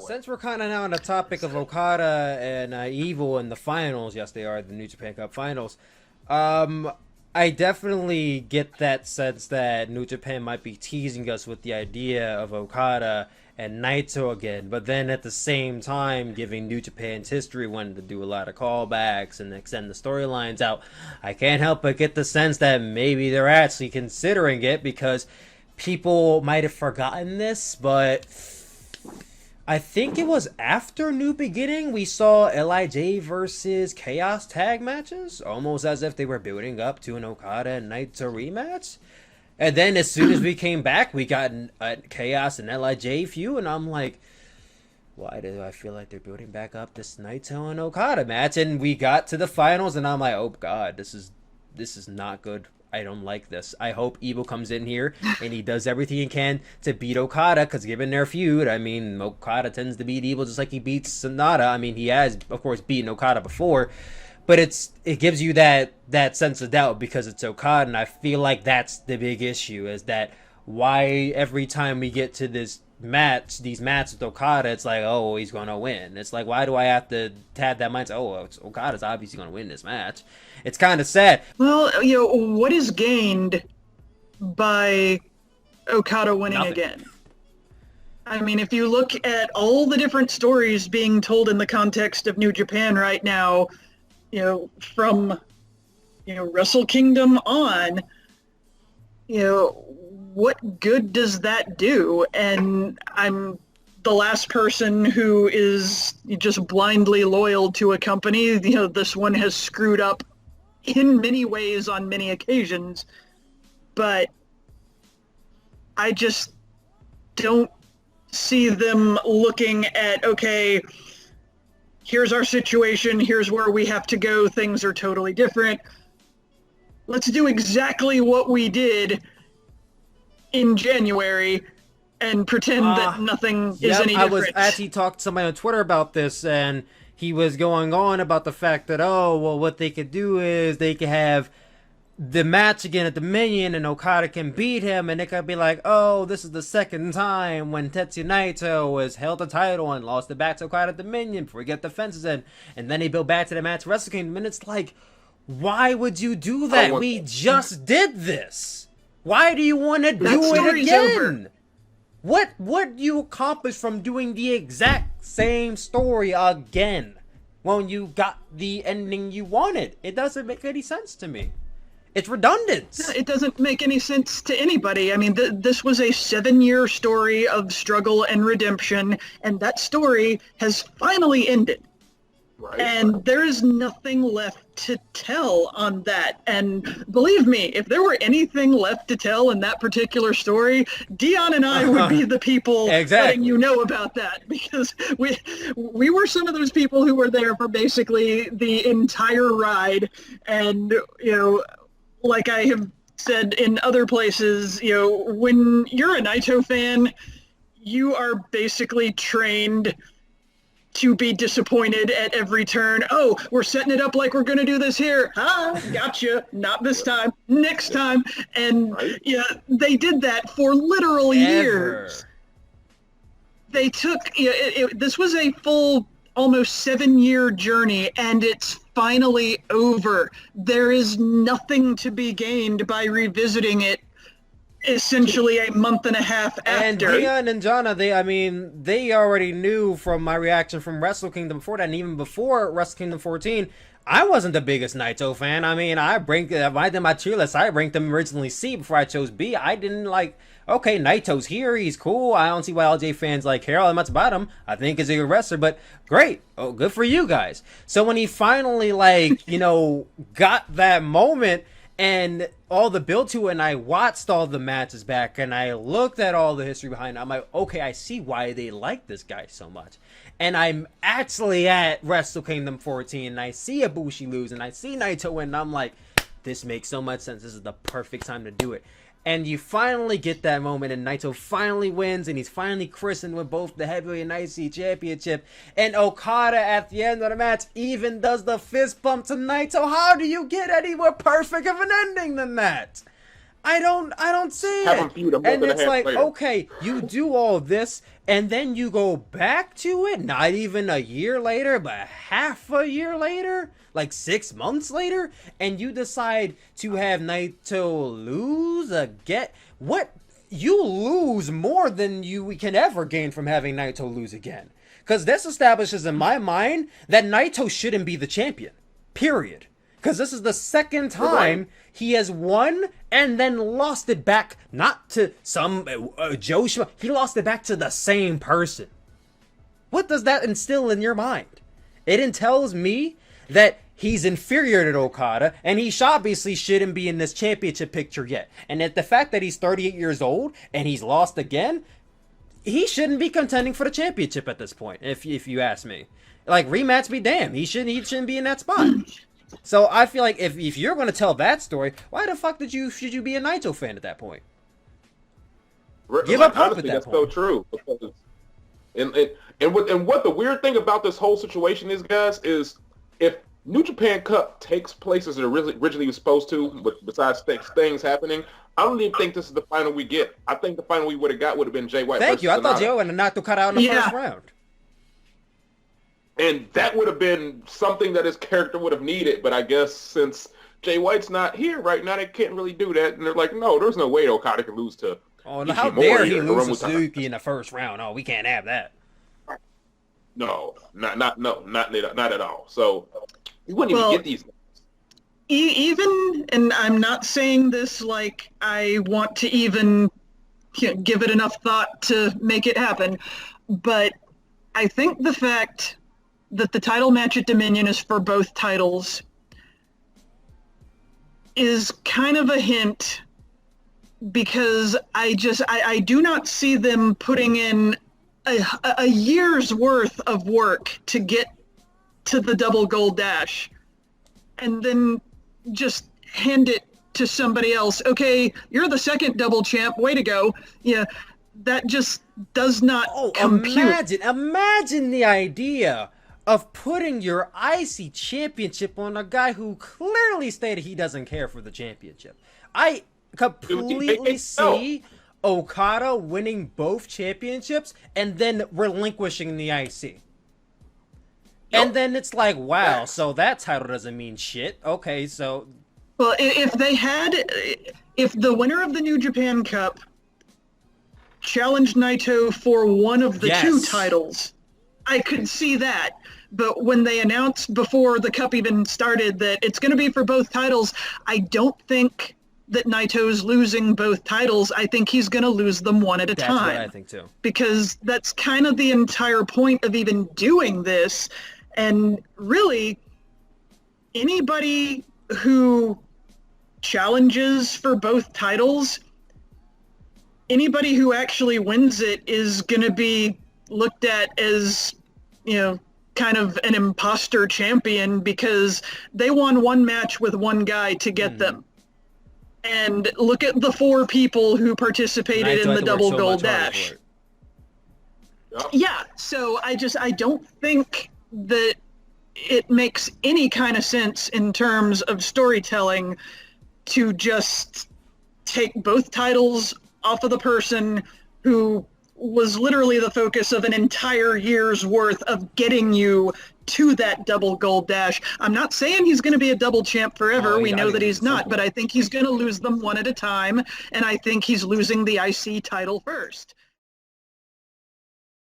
way. Since we're kind of now on the topic of Okada and Evil in the finals, yes, they are the New Japan Cup finals. Um, I definitely get that sense that New Japan might be teasing us with the idea of Okada and Naito again, but then at the same time giving New Japan's history wanting to do a lot of callbacks and extend the storylines out. I can't help but get the sense that maybe they're actually considering it because people might have forgotten this, but I think it was after New Beginning we saw LIJ versus Chaos tag matches, almost as if they were building up to an Okada and Naito rematch. And then as soon as we came back, we got a Chaos and LIJ feud, and I'm like, why do I feel like they're building back up this Naito and Okada match? And we got to the finals, and I'm like, oh god, this is not good. I don't like this. I hope Evil comes in here and he does everything he can to beat Okada, because given their feud, I mean, Okada tends to beat Evil just like he beats Sonata. I mean, he has, of course, beaten Okada before, but it gives you that sense of doubt because it's Okada, and I feel like that's the big issue, is that why every time we get to these matches with Okada, it's like, oh, he's gonna win. It's like, why do I have to have that mindset? Oh, Okada's obviously gonna win this match. It's kind of sad. Well, what is gained by Okada winning Nothing. again? I mean, if you look at all the different stories being told in the context of New Japan right now, from, Wrestle Kingdom on, what good does that do? And I'm the last person who is just blindly loyal to a company. This one has screwed up in many ways on many occasions, but I just don't see them looking at, okay, here's our situation, here's where we have to go, things are totally different. Let's do exactly what we did in January and pretend that nothing is any different. I was actually talking to somebody on Twitter about this, and he was going on about the fact that, oh, well, what they could do is they could have the match again at Dominion, and Okada can beat him, and it could be like, oh, this is the second time when Tetsuya Naito has held the title and lost it back to Okada at Dominion before we get the fences in, and then they build back to the match Wrestle Kingdom, and it's like, why would you do that? We just did this. Why do you want to do it again? Over. What do you accomplish from doing the exact same story again when you got the ending you wanted? It doesn't make any sense to me. It's redundant. It doesn't make any sense to anybody. I mean, this was a 7-year story of struggle and redemption, and that story has finally ended. Right, and there is nothing left to tell on that. And believe me, if there were anything left to tell in that particular story, Dion and I would be the people letting you know about that, because we were some of those people who were there for basically the entire ride. And, like I have said in other places, when you're a Naito fan, you are basically trained to be disappointed at every turn. Oh, we're setting it up like we're going to do this here. Gotcha. Not this time. Next time. And they did that for literal years. They took, this was a full almost 7-year journey, and it's finally over. There is nothing to be gained by revisiting it essentially a month and a half after. And Dion and Jana, they already knew from my reaction from Wrestle Kingdom before that, and even before Wrestle Kingdom 14, I wasn't the biggest Naito fan. I mean, I did my tier list, I ranked them originally C before I chose B. I didn't like, okay, Naito's here, he's cool. I don't see why LJ fans care all that much about him. I think he's a good wrestler, but great. Oh, good for you guys. So when he finally, got that moment, and all the build to it, and I watched all the matches back, and I looked at all the history behind it, I'm like, okay, I see why they like this guy so much. And I'm actually at Wrestle Kingdom 14, and I see Ibushi lose, and I see Naito win, and I'm like, this makes so much sense. This is the perfect time to do it. And you finally get that moment, and Naito finally wins, and he's finally christened with both the Heavyweight and IC Championship. And Okada, at the end of the match, even does the fist bump to Naito. How do you get any more perfect of an ending than that? I don't see Have it. them feud a month And and a it's half like, later. okay, you do all this and then you go back to it, not even a year later, but half a year later, like 6 months later, and you decide to have Naito lose again. What? You lose more than you can ever gain from having Naito lose again. Because this establishes in my mind that Naito shouldn't be the champion. Period. Because this is the second time he has won and then lost it back, not to some Joe Schmo. He lost it back to the same person. What does that instill in your mind? It tells me that he's inferior to Okada, and he obviously shouldn't be in this championship picture yet. And at the fact that he's 38 years old and he's lost again, he shouldn't be contending for the championship at this point, if you ask me. Like, rematch be damned. He shouldn't be in that spot. So I feel like if you're going to tell that story, why the fuck should you be a Naito fan at that point? Give up hope at that that's point. So true. Because, and what the weird thing about this whole situation is, guys, is if New Japan Cup takes place as it originally was supposed to, but besides things happening, I don't even think this is the final we get. I think the final we would have got would have been Jay White. Thank you. I thought Sonata. Jay would have knocked Okada out in the first round. And that would have been something that his character would have needed. But I guess since Jay White's not here right now, they can't really do that. And they're like, no, there's no way Okada can lose to Oh, no, how dare he lose to Suzuki in the first round? Oh, we can't have that. No, not at all. So you wouldn't even get these. Even, and I'm not saying this like I want to even give it enough thought to make it happen, but I think the fact that the title match at Dominion is for both titles is kind of a hint, because I do not see them putting in a year's worth of work to get to the double gold dash and then just hand it to somebody else. Okay, you're the second double champ, way to go. Yeah, that just does not compute. Imagine the idea of putting your IC championship on a guy who clearly stated he doesn't care for the championship. I completely see Okada winning both championships and then relinquishing the IC. And then it's like, wow, so that title doesn't mean shit. Okay, so... Well, if the winner of the New Japan Cup challenged Naito for one of the two titles, I could see that. But when they announced before the Cup even started that it's going to be for both titles, I don't think that Naito's losing both titles. I think he's going to lose them one at a time. That's what I think too. Because that's kind of the entire point of even doing this. And really, anybody who challenges for both titles, anybody who actually wins it is going to be looked at as, kind of an imposter champion because they won one match with one guy to get them. And look at the 4 people who participated in the double gold dash. Yeah, so I don't think that it makes any kind of sense in terms of storytelling to just take both titles off of the person who was literally the focus of an entire year's worth of getting you to that double gold dash. I'm not saying he's going to be a double champ forever. We know that he's not, but I think he's going to lose them one at a time, and I think he's losing the IC title first.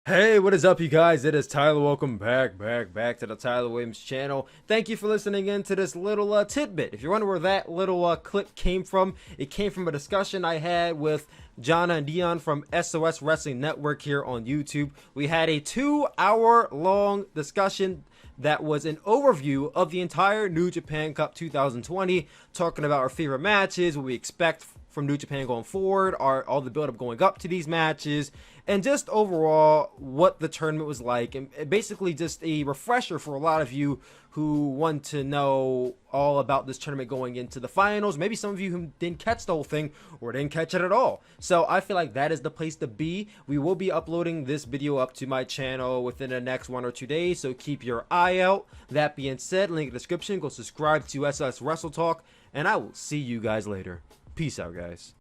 Hey, what is up, you guys? It is Tyler. Welcome back to the Tyler Williams channel. Thank you for listening in to this little tidbit. If you're wondering where that little clip came from, it came from a discussion I had with Jonna and Dion from SOS Wrestling Network here on YouTube. We had a 2-hour-long discussion that was an overview of the entire New Japan Cup 2020, talking about our favorite matches, what we expect from New Japan going forward, all the build-up going up to these matches, and just overall what the tournament was like, and basically just a refresher for a lot of you who want to know all about this tournament going into the finals. Maybe some of you who didn't catch the whole thing or didn't catch it at all. So I feel like that is the place to be. We will be uploading this video up to my channel within the next 1 or 2 days, so keep your eye out. That being said, link in the description, go subscribe to SOS Wrestle Talk, and I will see you guys later. Peace. Peace out, guys.